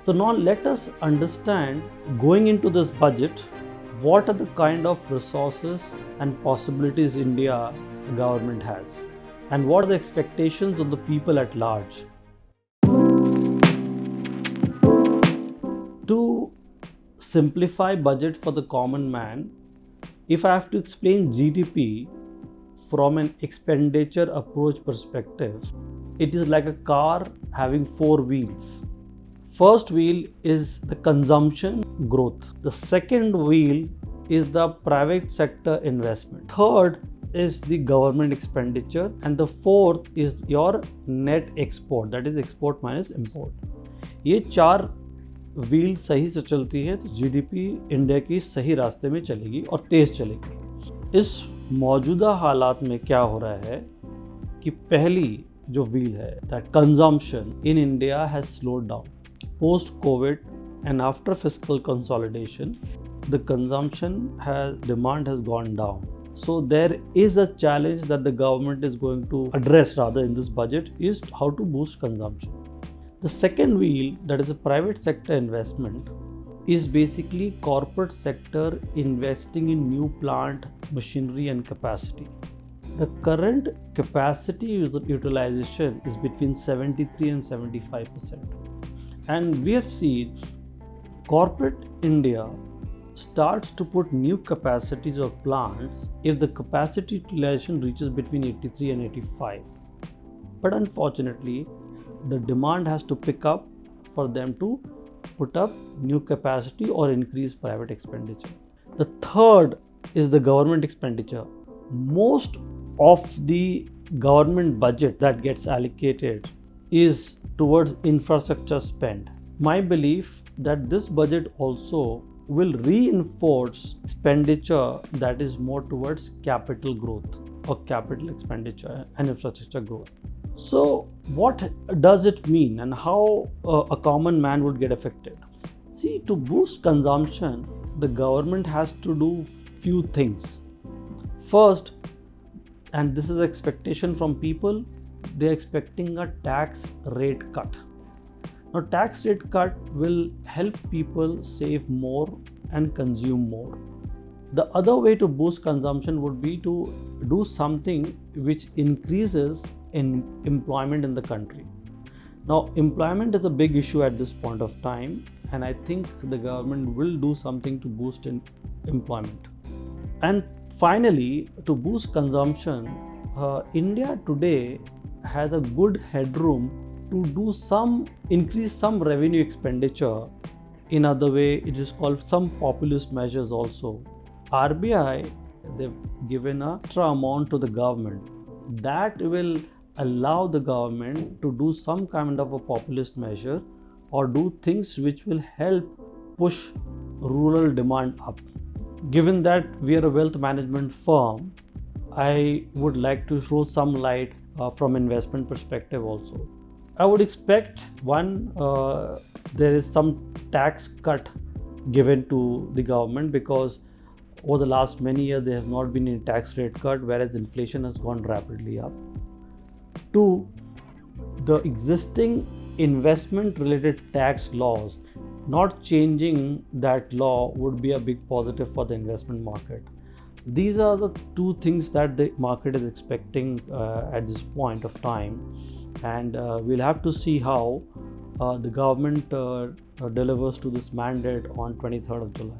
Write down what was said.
So now let us understand, going into this budget, what are the kind of resources and possibilities India government has, and what are the expectations of the people at large. To simplify budget for the common man, if I have to explain GDP from an expenditure approach perspective, it is like a car having four wheels. First wheel is the consumption growth. The second wheel is the private sector investment. Third is the government expenditure, and the fourth is your net export, that is export minus import. ये चार wheel सही से चलती है तो GDP India की सही रास्ते में चलेगी और तेज चलेगी। इस मौजूदा हालात में क्या हो रहा है कि पहली जो व्हील है, that consumption in India has slowed down post COVID and after fiscal consolidation. The demand has gone down. So there is a challenge that the government is going to address rather in this budget, is how to boost consumption. The second wheel, that is a private sector investment, is basically corporate sector investing in new plant, machinery and capacity. The current capacity utilization is between 73 and 75%. And we have seen corporate India starts to put new capacities of plants if the capacity utilization reaches between 83 and 85. But unfortunately, the demand has to pick up for them to put up new capacity or increase private expenditure. The third is the government expenditure. Most of the government budget that gets allocated is towards infrastructure spend. My belief that this budget also will reinforce expenditure that is more towards capital growth or capital expenditure and infrastructure growth. So what does it mean and how a common man would get affected? See, to boost consumption, the government has to do few things. First, and this is expectation from people, they are expecting a tax rate cut. Now, tax rate cut will help people save more and consume more. The other way to boost consumption would be to do something which increases in employment in the country. Now, employment is a big issue at this point of time, and I think the government will do something to boost in employment. And finally, to boost consumption, India today has a good headroom to do increase some revenue expenditure. In other way, it is called some populist measures also. RBI, they've given an extra amount to the government that will allow the government to do some kind of a populist measure or do things which will help push rural demand up. Given that we are a wealth management firm, I would like to throw some light from investment perspective also. I would expect there is some tax cut given to the government, because over the last many years there has not been any tax rate cut, whereas inflation has gone rapidly up. Two, the existing investment related tax laws, not changing that law would be a big positive for the investment market. These are the two things that the market is expecting at this point of time, and we'll have to see how the government delivers to this mandate on 23rd of July.